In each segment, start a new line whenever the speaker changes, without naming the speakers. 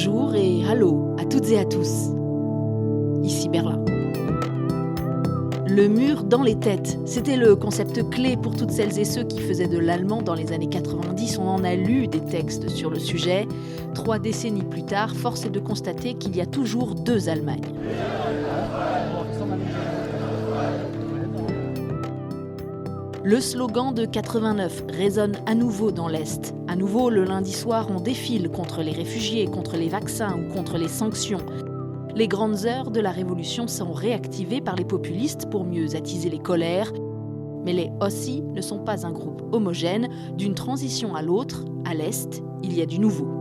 Bonjour et allô à toutes et à tous. Ici Berlin. Le mur dans les têtes, c'était le concept clé pour toutes celles et ceux qui faisaient de l'allemand dans les années 90. On en a lu des textes sur le sujet. 3 décennies plus tard, force est de constater qu'il y a toujours 2 Allemagnes. Le slogan de 89 résonne à nouveau dans l'Est. À nouveau, le lundi soir, on défile contre les réfugiés, contre les vaccins ou contre les sanctions. Les grandes heures de la Révolution sont réactivées par les populistes pour mieux attiser les colères. Mais les Ossi ne sont pas un groupe homogène. D'une transition à l'autre, à l'Est, il y a du nouveau.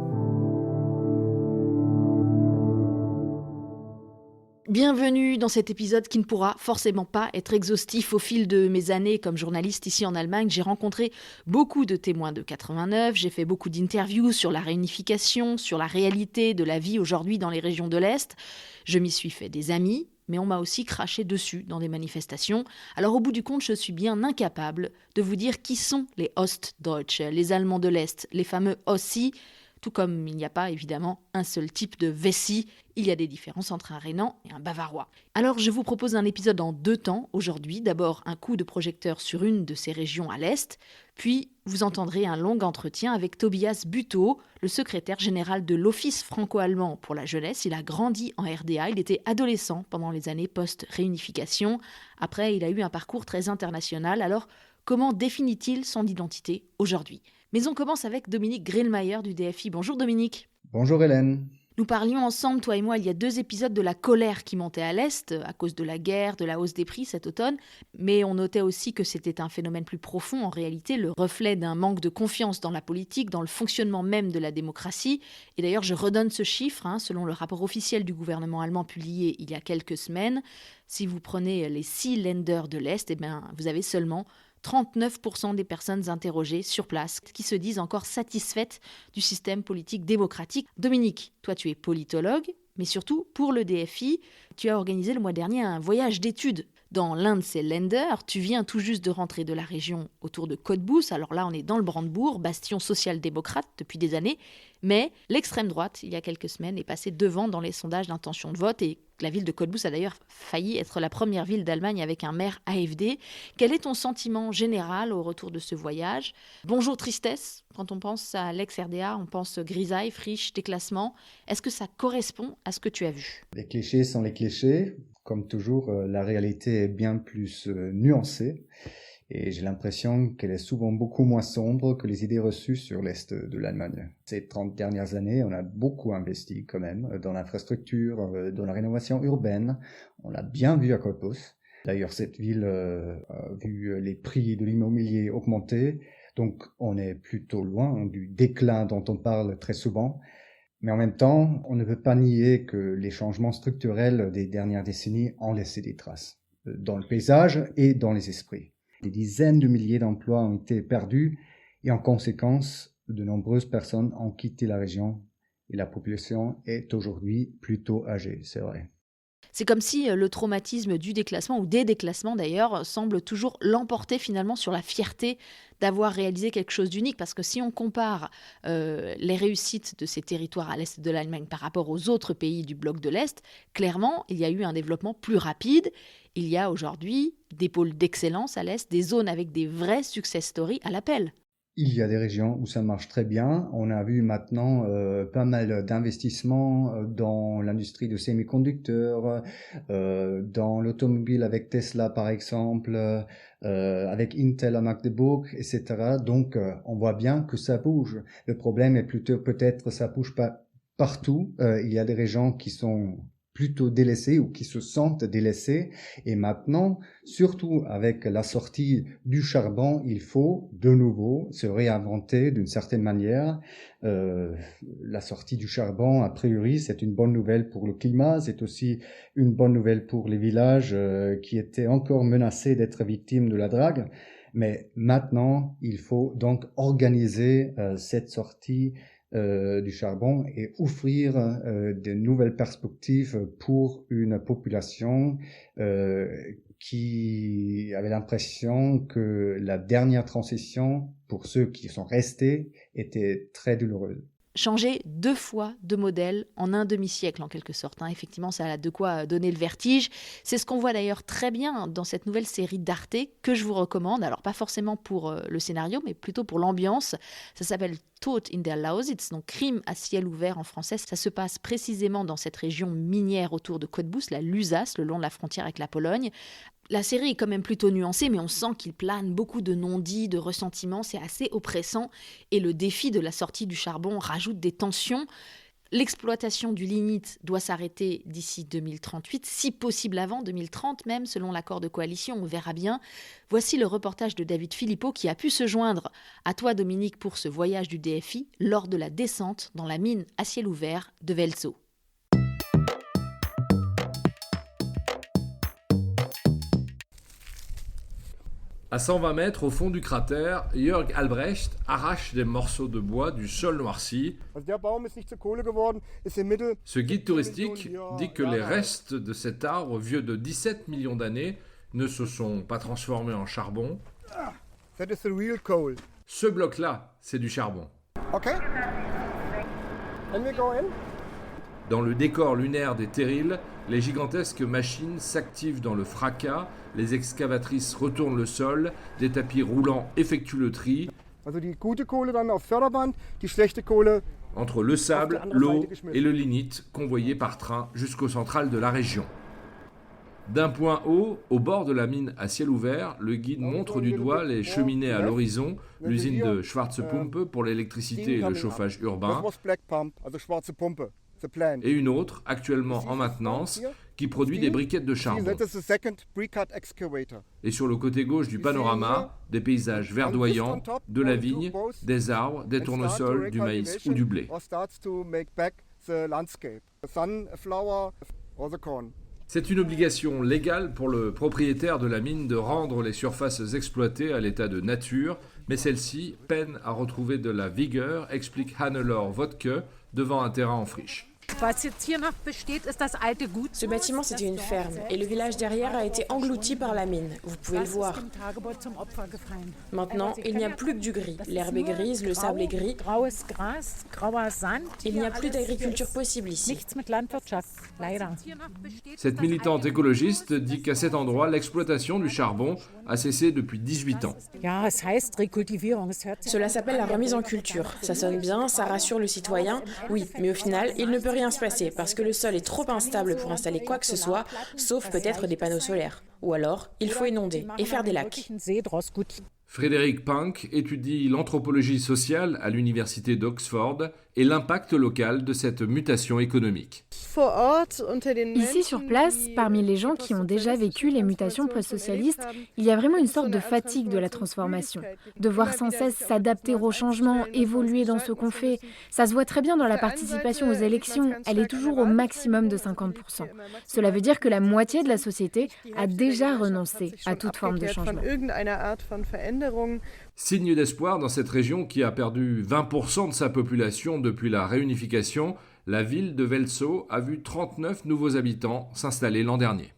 Bienvenue dans cet épisode qui ne pourra forcément pas être exhaustif. Au fil de mes années comme journaliste ici en Allemagne, j'ai rencontré beaucoup de témoins de 89, j'ai fait beaucoup d'interviews sur la réunification, sur la réalité de la vie aujourd'hui dans les régions de l'Est. Je m'y suis fait des amis, mais on m'a aussi craché dessus dans des manifestations. Alors au bout du compte, je suis bien incapable de vous dire qui sont les Ostdeutsche, les Allemands de l'Est, les fameux Ossi. Tout comme il n'y a pas évidemment un seul type de Wessi, il y a des différences entre un Rhénan et un Bavarois. Alors je vous propose un épisode en 2 temps aujourd'hui. D'abord un coup de projecteur sur une de ces régions à l'Est, puis vous entendrez un long entretien avec Tobias Bütow, le secrétaire général de l'Office franco-allemand pour la jeunesse. Il a grandi en RDA, il était adolescent pendant les années post-réunification. Après, il a eu un parcours très international. Alors comment définit-il son identité aujourd'hui ? Mais on commence avec Dominique Grillmeier du DFI. Bonjour Dominique.
Bonjour Hélène.
Nous parlions ensemble, toi et moi, il y a 2 épisodes de la colère qui montait à l'Est, à cause de la guerre, de la hausse des prix cet automne. Mais on notait aussi que c'était un phénomène plus profond, en réalité, le reflet d'un manque de confiance dans la politique, dans le fonctionnement même de la démocratie. Et d'ailleurs, je redonne ce chiffre, selon le rapport officiel du gouvernement allemand publié il y a quelques semaines. Si vous prenez les 6 Länder de l'Est, vous avez seulement 39% des personnes interrogées sur place qui se disent encore satisfaites du système politique démocratique. Dominique, toi tu es politologue, mais surtout pour le DFI, tu as organisé le mois dernier un voyage d'études dans l'un de ces Länder. Tu viens tout juste de rentrer de la région autour de Cottbus. Alors là, on est dans le Brandebourg, bastion social-démocrate depuis des années. Mais l'extrême droite, il y a quelques semaines, est passée devant dans les sondages d'intention de vote. Et la ville de Cottbus a d'ailleurs failli être la première ville d'Allemagne avec un maire AfD. Quel est ton sentiment général au retour de ce voyage ? Bonjour tristesse, quand on pense à l'ex-RDA, on pense grisaille, friche, déclassement. Est-ce que ça correspond à ce que tu as vu ?
Les clichés sont les clichés. Comme toujours, la réalité est bien plus nuancée. Et j'ai l'impression qu'elle est souvent beaucoup moins sombre que les idées reçues sur l'Est de l'Allemagne. Ces 30 dernières années, on a beaucoup investi quand même dans l'infrastructure, dans la rénovation urbaine. On l'a bien vu à Cottbus. D'ailleurs, cette ville a vu les prix de l'immobilier augmenter. Donc, on est plutôt loin du déclin dont on parle très souvent. Mais en même temps, on ne peut pas nier que les changements structurels des dernières décennies ont laissé des traces dans le paysage et dans les esprits. Des dizaines de milliers d'emplois ont été perdus et en conséquence, de nombreuses personnes ont quitté la région et la population est aujourd'hui plutôt âgée, c'est vrai.
C'est comme si le traumatisme du déclassement, ou des déclassements d'ailleurs, semble toujours l'emporter finalement sur la fierté d'avoir réalisé quelque chose d'unique. Parce que si on compare les réussites de ces territoires à l'est de l'Allemagne par rapport aux autres pays du bloc de l'Est, clairement, il y a eu un développement plus rapide. Il y a aujourd'hui des pôles d'excellence à l'Est, des zones avec des vrais success stories à l'appel.
Il y a des régions où ça marche très bien. On a vu maintenant pas mal d'investissements dans l'industrie de semi-conducteurs, dans l'automobile avec Tesla par exemple, avec Intel à Magdeburg, etc. Donc on voit bien que ça bouge. Le problème est plutôt peut-être ça bouge pas partout. Il y a des régions qui sont plutôt délaissés ou qui se sentent délaissés. Et maintenant, surtout avec la sortie du charbon, il faut de nouveau se réinventer d'une certaine manière. La sortie du charbon, a priori, c'est une bonne nouvelle pour le climat, c'est aussi une bonne nouvelle pour les villages qui étaient encore menacés d'être victimes de la drague. Mais maintenant, il faut donc organiser cette sortie du charbon et offrir de nouvelles perspectives pour une population qui avait l'impression que la dernière transition, pour ceux qui sont restés, était très douloureuse.
changer 2 fois de modèle en un demi-siècle en quelque sorte. Effectivement, ça a de quoi donner le vertige. C'est ce qu'on voit d'ailleurs très bien dans cette nouvelle série d'Arte que je vous recommande. Alors pas forcément pour le scénario, mais plutôt pour l'ambiance. Ça s'appelle Tod in der Lausitz, donc crime à ciel ouvert en français. Ça se passe précisément dans cette région minière autour de Cottbus, la Lusace, le long de la frontière avec la Pologne. La série est quand même plutôt nuancée, mais on sent qu'il plane beaucoup de non-dits, de ressentiments, c'est assez oppressant. Et le défi de la sortie du charbon rajoute des tensions. L'exploitation du lignite doit s'arrêter d'ici 2038, si possible avant 2030 même, selon l'accord de coalition, on verra bien. Voici le reportage de David Philippot qui a pu se joindre à toi Dominique pour ce voyage du DFI lors de la descente dans la mine à ciel ouvert de Welzow.
À 120 mètres au fond du cratère, Jörg Albrecht arrache des morceaux de bois du sol noirci. Ce guide touristique dit que les restes de cet arbre vieux de 17 millions d'années ne se sont pas transformés en charbon. Ce bloc-là, c'est du charbon. Dans le décor lunaire des terrils, les gigantesques machines s'activent dans le fracas, les excavatrices retournent le sol, des tapis roulants effectuent le tri. Entre le sable, l'eau et le lignite convoyés par train jusqu'au central de la région. D'un point haut, au bord de la mine à ciel ouvert, le guide montre du doigt les cheminées à l'horizon, l'usine de Schwarze Pumpe pour l'électricité et le chauffage urbain, et une autre, actuellement en maintenance, qui produit des briquettes de charbon. Et sur le côté gauche du panorama, des paysages verdoyants, de la vigne, des arbres, des tournesols, du maïs ou du blé. C'est une obligation légale pour le propriétaire de la mine de rendre les surfaces exploitées à l'état de nature, mais celle-ci peine à retrouver de la vigueur, explique Hannelore Wodke devant un terrain en friche.
Ce bâtiment, c'était une ferme et le village derrière a été englouti par la mine. Vous pouvez le voir. Maintenant, il n'y a plus que du gris. L'herbe est grise, le sable est gris. Il n'y a plus d'agriculture possible ici.
Cette militante écologiste dit qu'à cet endroit, l'exploitation du charbon a cessé depuis 18 ans.
Cela s'appelle la remise en culture. Ça sonne bien, ça rassure le citoyen. Oui, mais au final, il ne peut rien se passer parce que le sol est trop instable pour installer quoi que ce soit, sauf peut-être des panneaux solaires. Ou alors, il faut inonder et faire des lacs.
Frédéric Pink étudie l'anthropologie sociale à l'université d'Oxford et l'impact local de cette mutation économique.
Ici, sur place, parmi les gens qui ont déjà vécu les mutations post-socialistes, il y a vraiment une sorte de fatigue de la transformation. Devoir sans cesse s'adapter aux changements, évoluer dans ce qu'on fait. Ça se voit très bien dans la participation aux élections. Elle est toujours au maximum de 50%. Cela veut dire que la moitié de la société a déjà renoncé à toute forme de changement.
Signe d'espoir dans cette région qui a perdu 20% de sa population depuis la réunification, la ville de Welzow a vu 39 nouveaux habitants s'installer l'an dernier.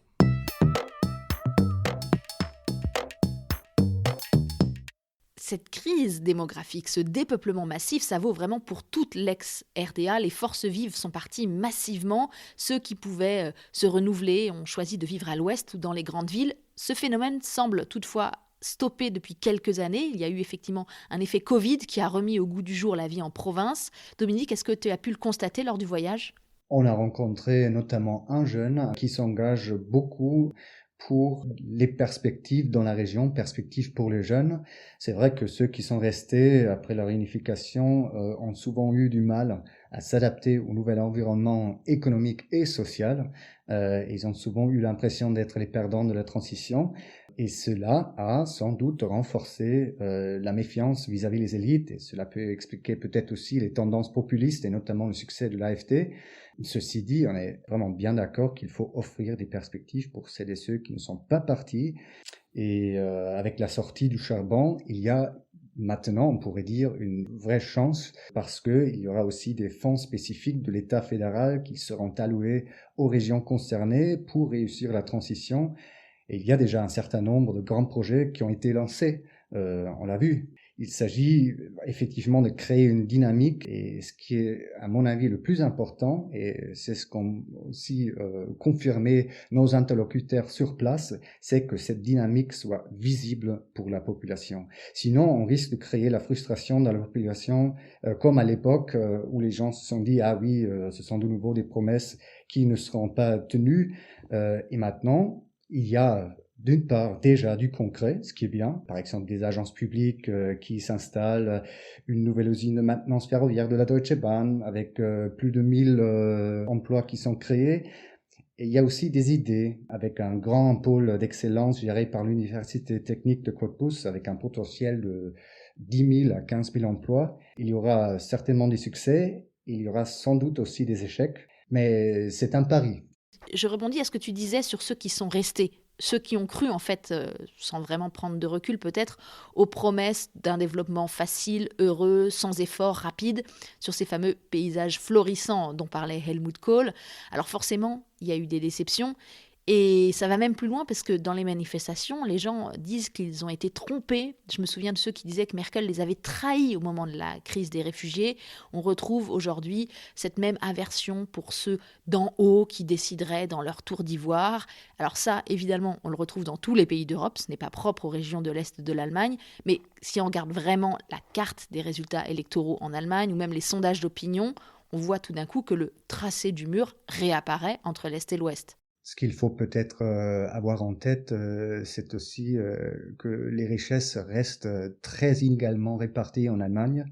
Cette crise démographique, ce dépeuplement massif, ça vaut vraiment pour toute l'ex-RDA. Les forces vives sont parties massivement. Ceux qui pouvaient se renouveler ont choisi de vivre à l'ouest ou dans les grandes villes. Ce phénomène semble toutefois stoppé depuis quelques années. Il y a eu effectivement un effet Covid qui a remis au goût du jour la vie en province. Dominique, est-ce que tu as pu le constater lors du voyage ?
On a rencontré notamment un jeune qui s'engage beaucoup pour les perspectives dans la région, perspectives pour les jeunes. C'est vrai que ceux qui sont restés après la réunification ont souvent eu du mal à s'adapter au nouvel environnement économique et social. Ils ont souvent eu l'impression d'être les perdants de la transition. Et cela a sans doute renforcé la méfiance vis-à-vis des élites. Et cela peut expliquer peut-être aussi les tendances populistes et notamment le succès de l'AfD. Ceci dit, on est vraiment bien d'accord qu'il faut offrir des perspectives pour celles et ceux qui ne sont pas partis. Et avec la sortie du charbon, il y a maintenant, on pourrait dire, une vraie chance parce qu'il y aura aussi des fonds spécifiques de l'État fédéral qui seront alloués aux régions concernées pour réussir la transition. Et il y a déjà un certain nombre de grands projets qui ont été lancés, on l'a vu. Il s'agit effectivement de créer une dynamique et ce qui est, à mon avis, le plus important, et c'est ce qu'ont aussi confirmé nos interlocuteurs sur place, c'est que cette dynamique soit visible pour la population. Sinon, on risque de créer la frustration dans la population, comme à l'époque où les gens se sont dit « Ah oui, ce sont de nouveau des promesses qui ne seront pas tenues ». Et maintenant, il y a d'une part déjà du concret, ce qui est bien, par exemple des agences publiques qui s'installent, une nouvelle usine de maintenance ferroviaire de la Deutsche Bahn avec plus de 1000 emplois qui sont créés. Et il y a aussi des idées avec un grand pôle d'excellence géré par l'Université technique de Cottbus avec un potentiel de 10 000 à 15 000 emplois. Il y aura certainement des succès, il y aura sans doute aussi des échecs, mais c'est un pari.
Je rebondis à ce que tu disais sur ceux qui sont restés. Ceux qui ont cru, en fait, sans vraiment prendre de recul peut-être, aux promesses d'un développement facile, heureux, sans effort, rapide, sur ces fameux paysages florissants dont parlait Helmut Kohl. Alors forcément, il y a eu des déceptions. Et ça va même plus loin parce que dans les manifestations, les gens disent qu'ils ont été trompés. Je me souviens de ceux qui disaient que Merkel les avait trahis au moment de la crise des réfugiés. On retrouve aujourd'hui cette même aversion pour ceux d'en haut qui décideraient dans leur tour d'ivoire. Alors ça, évidemment, on le retrouve dans tous les pays d'Europe. Ce n'est pas propre aux régions de l'Est de l'Allemagne. Mais si on regarde vraiment la carte des résultats électoraux en Allemagne ou même les sondages d'opinion, on voit tout d'un coup que le tracé du mur réapparaît entre l'Est et l'Ouest.
Ce qu'il faut peut-être avoir en tête, c'est aussi que les richesses restent très inégalement réparties en Allemagne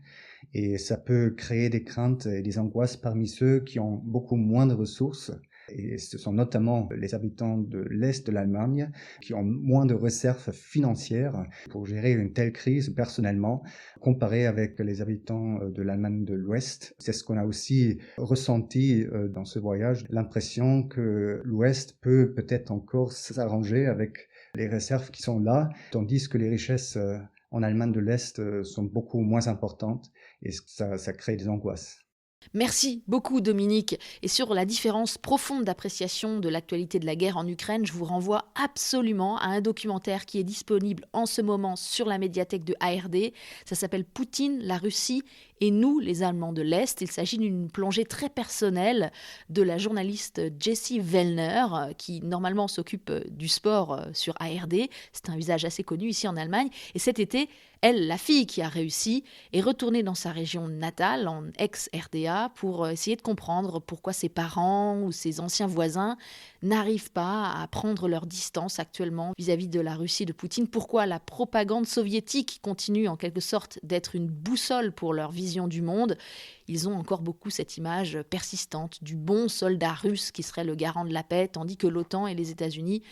et ça peut créer des craintes et des angoisses parmi ceux qui ont beaucoup moins de ressources. Et ce sont notamment les habitants de l'Est de l'Allemagne qui ont moins de réserves financières pour gérer une telle crise personnellement, comparé avec les habitants de l'Allemagne de l'Ouest. C'est ce qu'on a aussi ressenti dans ce voyage, l'impression que l'Ouest peut peut-être encore s'arranger avec les réserves qui sont là, tandis que les richesses en Allemagne de l'Est sont beaucoup moins importantes et ça crée des angoisses.
Merci beaucoup Dominique. Et sur la différence profonde d'appréciation de l'actualité de la guerre en Ukraine, je vous renvoie absolument à un documentaire qui est disponible en ce moment sur la médiathèque de ARD. Ça s'appelle « Poutine, la Russie et nous, les Allemands de l'Est ». Il s'agit d'une plongée très personnelle de la journaliste Jessie Wellner, qui normalement s'occupe du sport sur ARD. C'est un visage assez connu ici en Allemagne. Et cet été, elle, la fille qui a réussi, est retournée dans sa région natale, en ex-RDA, pour essayer de comprendre pourquoi ses parents ou ses anciens voisins n'arrivent pas à prendre leur distance actuellement vis-à-vis de la Russie de Poutine. Pourquoi la propagande soviétique continue en quelque sorte d'être une boussole pour leur vision du monde. Ils ont encore beaucoup cette image persistante du bon soldat russe qui serait le garant de la paix, tandis que l'OTAN et les États-Unis,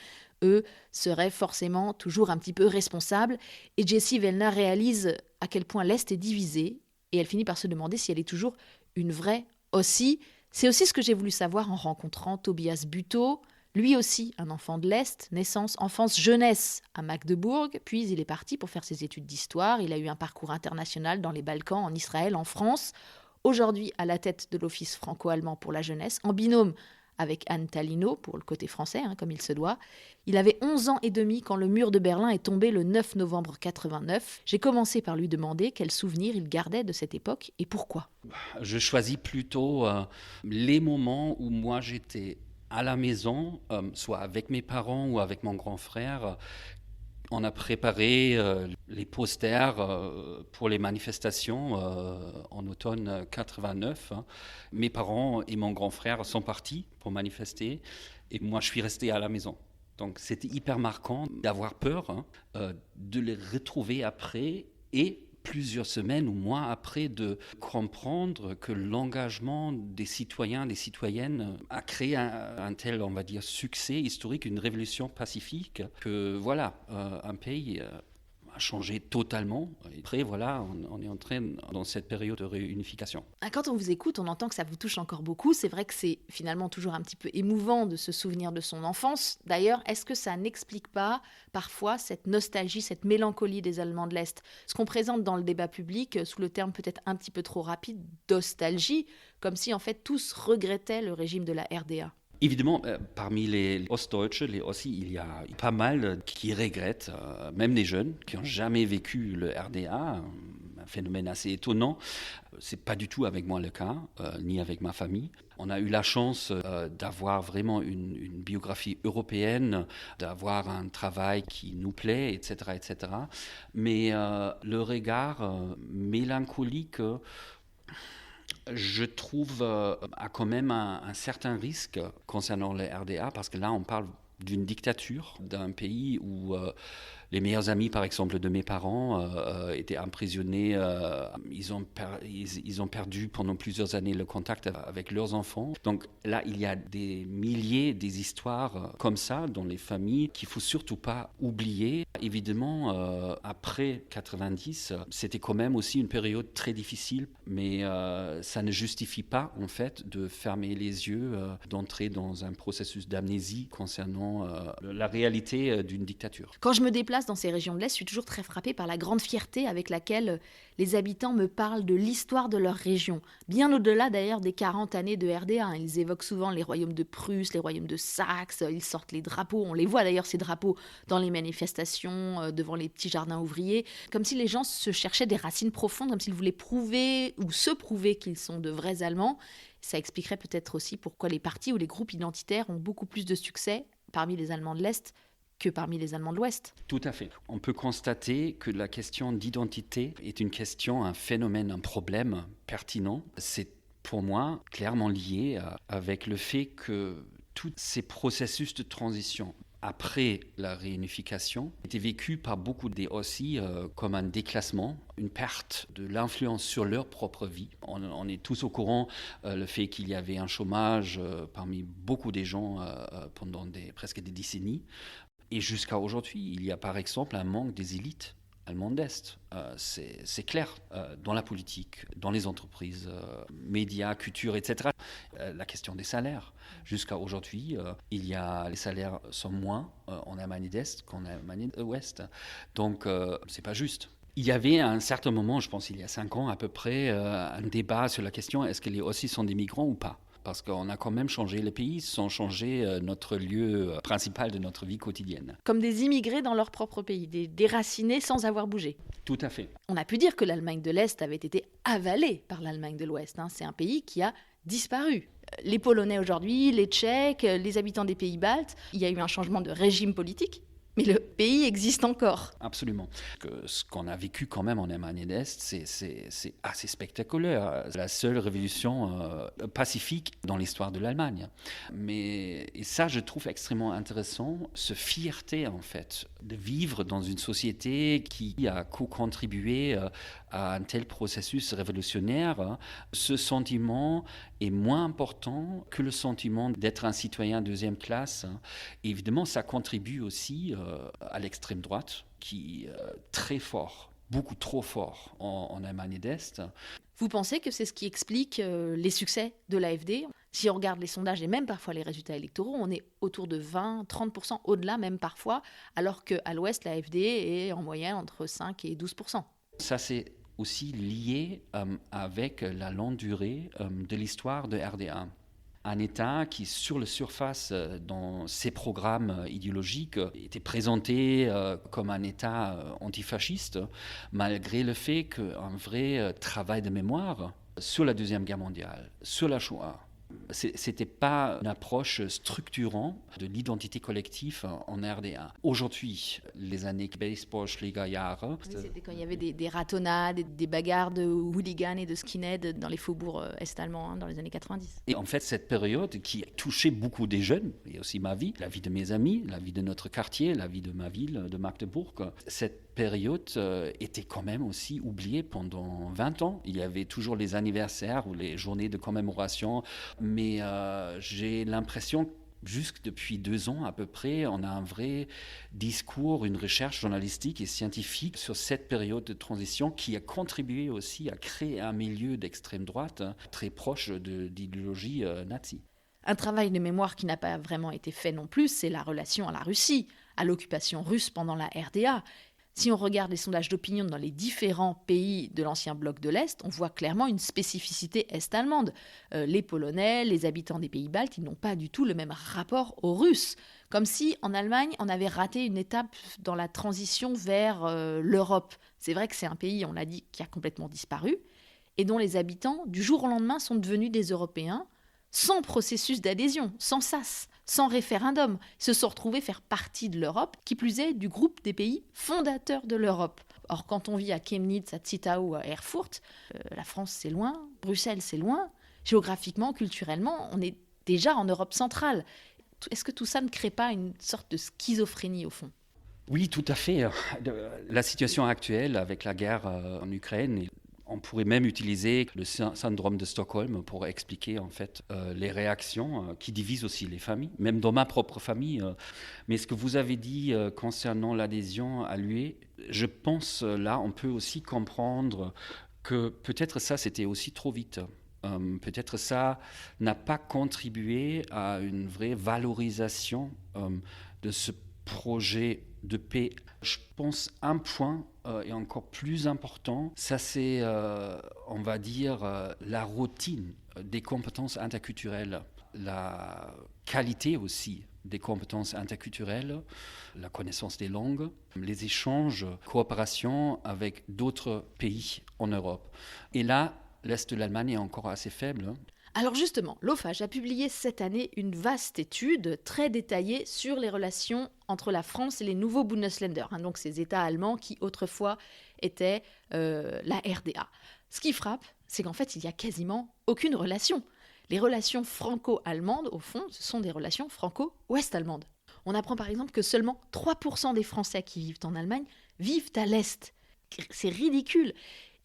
eux, seraient forcément toujours un petit peu responsables. Et Jessie Wellner réalise à quel point l'Est est divisé et elle finit par se demander si elle est toujours une vraie Ossie. C'est aussi ce que j'ai voulu savoir en rencontrant Tobias Butow, lui aussi un enfant de l'Est, naissance, enfance, jeunesse à Magdebourg, puis il est parti pour faire ses études d'histoire. Il a eu un parcours international dans les Balkans, en Israël, en France. Aujourd'hui à la tête de l'Office franco-allemand pour la jeunesse, en binôme avec Anne Tallino, pour le côté français, comme il se doit. Il avait 11 ans et demi quand le mur de Berlin est tombé le 9 novembre 1989. J'ai commencé par lui demander quels souvenirs il gardait de cette époque et pourquoi.
Je choisis plutôt les moments où moi j'étais à la maison, soit avec mes parents ou avec mon grand frère. On a préparé les posters pour les manifestations en automne 89. Mes parents et mon grand frère sont partis pour manifester et moi je suis resté à la maison. Donc c'était hyper marquant d'avoir peur de les retrouver après et plusieurs semaines ou mois après de comprendre que l'engagement des citoyens, des citoyennes a créé un tel, on va dire, succès historique, une révolution pacifique, que voilà, un pays a changé totalement. Et après, voilà, on est en train dans cette période de réunification.
Quand on vous écoute, on entend que ça vous touche encore beaucoup. C'est vrai que c'est finalement toujours un petit peu émouvant de se souvenir de son enfance. D'ailleurs, est-ce que ça n'explique pas parfois cette nostalgie, cette mélancolie des Allemands de l'Est ? Ce qu'on présente dans le débat public sous le terme peut-être un petit peu trop rapide, d'ostalgie, comme si en fait tous regrettaient le régime de la RDA.
Évidemment, parmi les Ostdeutsche, les Ossis, il y a pas mal qui regrettent, même des jeunes qui n'ont jamais vécu le RDA, un phénomène assez étonnant. C'est pas du tout avec moi le cas, ni avec ma famille. On a eu la chance d'avoir vraiment une biographie européenne, d'avoir un travail qui nous plaît, etc., etc. Mais le regard mélancolique, je trouve, a quand même un certain risque concernant le RDA, parce que là, on parle d'une dictature, d'un pays où les meilleurs amis, par exemple, de mes parents étaient emprisonnés. Ils ont perdu pendant plusieurs années le contact avec leurs enfants. Donc là, il y a des milliers des histoires comme ça dans les familles qu'il ne faut surtout pas oublier. Évidemment, après 90, c'était quand même aussi une période très difficile, mais ça ne justifie pas, en fait, de fermer les yeux, d'entrer dans un processus d'amnésie concernant la réalité d'une dictature.
Quand je me déplace dans ces régions de l'Est, je suis toujours très frappée par la grande fierté avec laquelle les habitants me parlent de l'histoire de leur région. Bien au-delà d'ailleurs des 40 années de RDA. Ils évoquent souvent les royaumes de Prusse, les royaumes de Saxe, ils sortent les drapeaux. On les voit d'ailleurs, ces drapeaux, dans les manifestations, devant les petits jardins ouvriers. Comme si les gens se cherchaient des racines profondes, comme s'ils voulaient prouver ou se prouver qu'ils sont de vrais Allemands. Ça expliquerait peut-être aussi pourquoi les partis ou les groupes identitaires ont beaucoup plus de succès parmi les Allemands de l'Est que parmi les Allemands de l'Ouest.
Tout à fait. On peut constater que la question d'identité est une question, un phénomène, un problème pertinent. C'est pour moi clairement lié avec le fait que tous ces processus de transition après la réunification étaient vécus par beaucoup des Ossis comme un déclassement, une perte de l'influence sur leur propre vie. On est tous au courant le fait qu'il y avait un chômage parmi beaucoup des gens pendant presque des décennies. Et jusqu'à aujourd'hui, il y a par exemple un manque des élites allemandes d'Est. C'est clair, dans la politique, dans les entreprises, médias, culture, etc. La question des salaires. Jusqu'à aujourd'hui, les salaires sont moins en Allemagne d'Est qu'en Allemagne d'Ouest. Donc, c'est pas juste. Il y avait à un certain moment, je pense il y a 5 ans à peu près, un débat sur la question est-ce que les Ossis sont des migrants ou pas ? Parce qu'on a quand même changé le pays sans changer notre lieu principal de notre vie quotidienne.
Comme des immigrés dans leur propre pays, des déracinés sans avoir bougé.
Tout à fait.
On a pu dire que l'Allemagne de l'Est avait été avalée par l'Allemagne de l'Ouest. C'est un pays qui a disparu. Les Polonais aujourd'hui, les Tchèques, les habitants des pays baltes, il y a eu un changement de régime politique. Mais le pays existe encore.
Absolument. Ce qu'on a vécu quand même en Allemagne d'Est, c'est assez spectaculaire. C'est la seule révolution pacifique dans l'histoire de l'Allemagne. Et ça, je trouve extrêmement intéressant, ce fierté en fait, de vivre dans une société qui a co-contribué à un tel processus révolutionnaire. Ce sentiment est moins important que le sentiment d'être un citoyen deuxième classe. Et évidemment, ça contribue aussi à l'extrême droite, qui est très fort, beaucoup trop fort en Allemagne d'Est.
Vous pensez que c'est ce qui explique les succès de l'AfD ? Si on regarde les sondages et même parfois les résultats électoraux, on est autour de 20-30%, au-delà même parfois, alors qu'à l'Ouest, l'AfD est en moyenne entre 5 et 12%.
Ça, c'est aussi lié avec la longue durée de l'histoire de RDA. Un État qui, sur la surface, dans ses programmes idéologiques, était présenté comme un État antifasciste, malgré le fait qu'un vrai travail de mémoire sur la Deuxième Guerre mondiale, sur la Shoah, c'était pas une approche structurante de l'identité collective en RDA. Aujourd'hui, les années Baseballschlägerjahre...
C'était quand il y avait des ratonnades, des bagarres de hooligans et de skinheads dans les faubourgs est-allemands dans les années 90.
Et en fait, cette période qui a touché beaucoup des jeunes, et aussi ma vie, la vie de mes amis, la vie de notre quartier, la vie de ma ville, de Magdebourg, cette période était quand même aussi oubliée pendant 20 ans. Il y avait toujours les anniversaires ou les journées de commémoration, mais j'ai l'impression jusque depuis 2 ans à peu près, on a un vrai discours, une recherche journalistique et scientifique sur cette période de transition qui a contribué aussi à créer un milieu d'extrême droite très proche d'idéologie nazie.
Un travail de mémoire qui n'a pas vraiment été fait non plus, c'est la relation à la Russie, à l'occupation russe pendant la RDA. Si on regarde les sondages d'opinion dans les différents pays de l'ancien bloc de l'Est, on voit clairement une spécificité est-allemande. Les Polonais, les habitants des pays baltes, ils n'ont pas du tout le même rapport aux Russes. Comme si, en Allemagne, on avait raté une étape dans la transition vers l'Europe. C'est vrai que c'est un pays, on l'a dit, qui a complètement disparu et dont les habitants, du jour au lendemain, sont devenus des Européens, sans processus d'adhésion, sans sas, sans référendum, se sont retrouvés faire partie de l'Europe, qui plus est du groupe des pays fondateurs de l'Europe. Or, quand on vit à Chemnitz, à Zittau ou à Erfurt, la France c'est loin, Bruxelles c'est loin, géographiquement, culturellement, on est déjà en Europe centrale. Est-ce que tout ça ne crée pas une sorte de schizophrénie au fond ?
Oui, tout à fait. La situation actuelle avec la guerre en Ukraine, on pourrait même utiliser le syndrome de Stockholm pour expliquer en fait les réactions qui divisent aussi les familles, même dans ma propre famille. Mais ce que vous avez dit concernant l'adhésion à l'UE, je pense là on peut aussi comprendre que peut-être ça c'était aussi trop vite. Peut-être ça n'a pas contribué à une vraie valorisation de ce projet de paix. Je pense un point est encore plus important, ça c'est, on va dire, la routine des compétences interculturelles, la qualité aussi des compétences interculturelles, la connaissance des langues, les échanges, coopération avec d'autres pays en Europe. Et là, l'Est de l'Allemagne est encore assez faible.
Alors justement, l'OFAGE a publié cette année une vaste étude très détaillée sur les relations entre la France et les nouveaux Bundesländer, donc ces États allemands qui autrefois étaient la RDA. Ce qui frappe, c'est qu'en fait, il n'y a quasiment aucune relation. Les relations franco-allemandes, au fond, ce sont des relations franco-ouest-allemandes. On apprend par exemple que seulement 3% des Français qui vivent en Allemagne vivent à l'Est. C'est ridicule.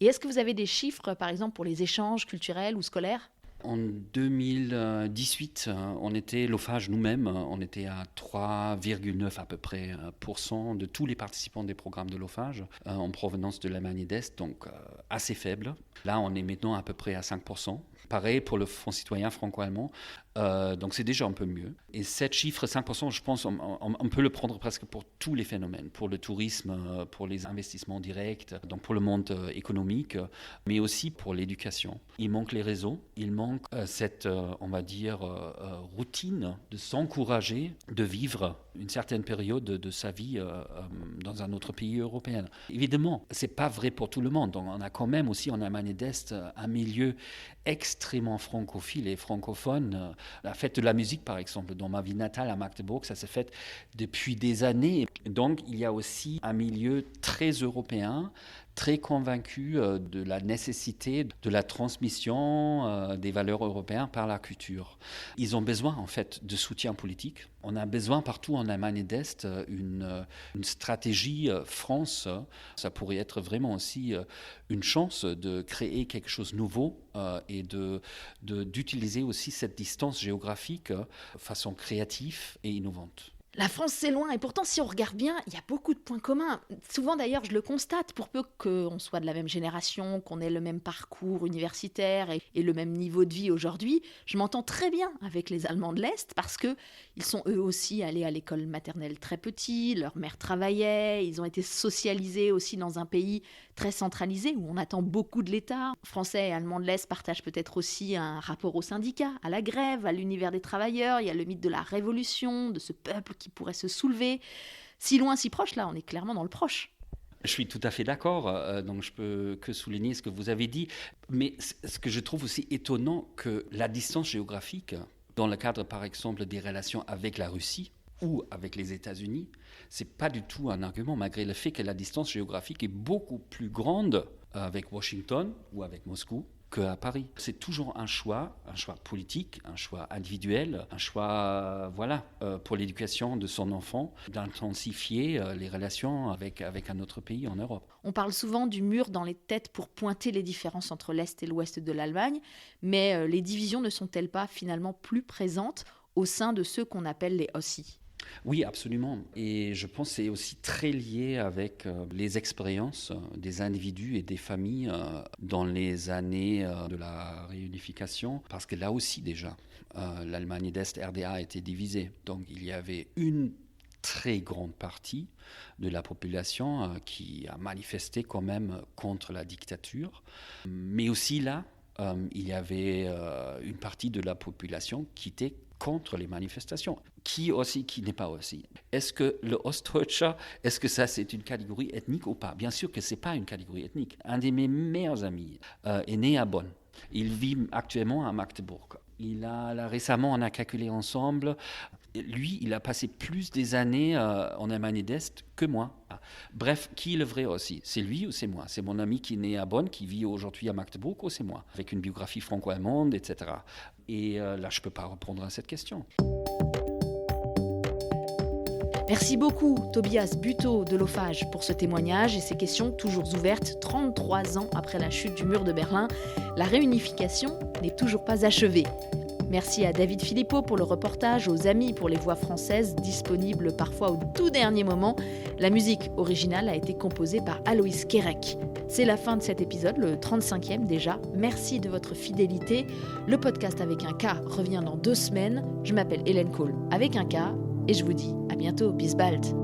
Et est-ce que vous avez des chiffres, par exemple, pour les échanges culturels ou scolaires ?
En 2018, on était, l'OFAGE nous-mêmes, on était à 3,9 à peu près % de tous les participants des programmes de l'OFAGE en provenance de l'Allemagne d'Est, donc assez faible. Là, on est maintenant à peu près à 5%. Pareil pour le Fonds citoyen franco-allemand, donc c'est déjà un peu mieux. Et cet chiffre, 5%, je pense, on peut le prendre presque pour tous les phénomènes, pour le tourisme, pour les investissements directs, donc pour le monde économique, mais aussi pour l'éducation. Il manque les réseaux, il manque cette, on va dire, routine de s'encourager de vivre une certaine période de sa vie dans un autre pays européen. Évidemment, ce n'est pas vrai pour tout le monde. Donc, on a quand même aussi en Allemagne d'Est un milieu extrêmement francophile et francophone. La fête de la musique, par exemple, dans ma ville natale à Magdebourg, ça s'est fait depuis des années. Donc, il y a aussi un milieu très européen, très convaincu de la nécessité de la transmission des valeurs européennes par la culture. Ils ont besoin, en fait, de soutien politique. On a besoin partout en Allemagne d'Est une stratégie France. Ça pourrait être vraiment aussi une chance de créer quelque chose de nouveau et d'utiliser aussi cette distance géographique de façon créative et innovante.
La France, c'est loin, et pourtant, si on regarde bien, il y a beaucoup de points communs. Souvent, d'ailleurs, je le constate, pour peu qu'on soit de la même génération, qu'on ait le même parcours universitaire et le même niveau de vie aujourd'hui, je m'entends très bien avec les Allemands de l'Est, parce qu'ils sont eux aussi allés à l'école maternelle très petits, leur mère travaillait, ils ont été socialisés aussi dans un pays très centralisé, où on attend beaucoup de l'État. Français et Allemands de l'Est partagent peut-être aussi un rapport aux syndicats, à la grève, à l'univers des travailleurs. Il y a le mythe de la révolution, de ce peuple qui pourrait se soulever. Si loin, si proche, là, on est clairement dans le proche.
Je suis tout à fait d'accord, donc je peux que souligner ce que vous avez dit. Mais ce que je trouve aussi étonnant, que la distance géographique, dans le cadre par exemple des relations avec la Russie ou avec les États-Unis, ce n'est pas du tout un argument, malgré le fait que la distance géographique est beaucoup plus grande avec Washington ou avec Moscou qu'à Paris. C'est toujours un choix politique, un choix individuel, un choix pour l'éducation de son enfant, d'intensifier les relations avec un autre pays en Europe.
On parle souvent du mur dans les têtes pour pointer les différences entre l'Est et l'Ouest de l'Allemagne, mais les divisions ne sont-elles pas finalement plus présentes au sein de ceux qu'on appelle les Ossis ?
Oui, absolument. Et je pense que c'est aussi très lié avec les expériences des individus et des familles dans les années de la réunification. Parce que là aussi déjà, l'Allemagne d'Est, RDA, a été divisée. Donc il y avait une très grande partie de la population qui a manifesté quand même contre la dictature. Mais aussi là, il y avait une partie de la population qui était contre les manifestations. Qui n'est pas aussi. Est-ce que le Ostdeutscher, est-ce que ça c'est une catégorie ethnique ou pas? Bien sûr que c'est pas une catégorie ethnique. Un de mes meilleurs amis est né à Bonn. Il vit actuellement à Magdebourg. Récemment, on a calculé ensemble. Lui, il a passé plus des années en Allemagne d'Est que moi. Bref, qui est le vrai aussi? C'est lui ou c'est moi? C'est mon ami qui est né à Bonn, qui vit aujourd'hui à Magdebourg, ou c'est moi? Avec une biographie franco-allemande, etc. Et là, je ne peux pas répondre à cette question.
Merci beaucoup Tobias Buteau de l'OFAGE pour ce témoignage et ces questions toujours ouvertes 33 ans après la chute du mur de Berlin. La réunification n'est toujours pas achevée. Merci à David Philippot pour le reportage, aux amis pour les voix françaises, disponibles parfois au tout dernier moment. La musique originale a été composée par Aloïs Kerek. C'est la fin de cet épisode, le 35e déjà. Merci de votre fidélité. Le podcast avec un K revient dans 2 semaines. Je m'appelle Hélène Cole avec un K et je vous dis à bientôt. Bis bald.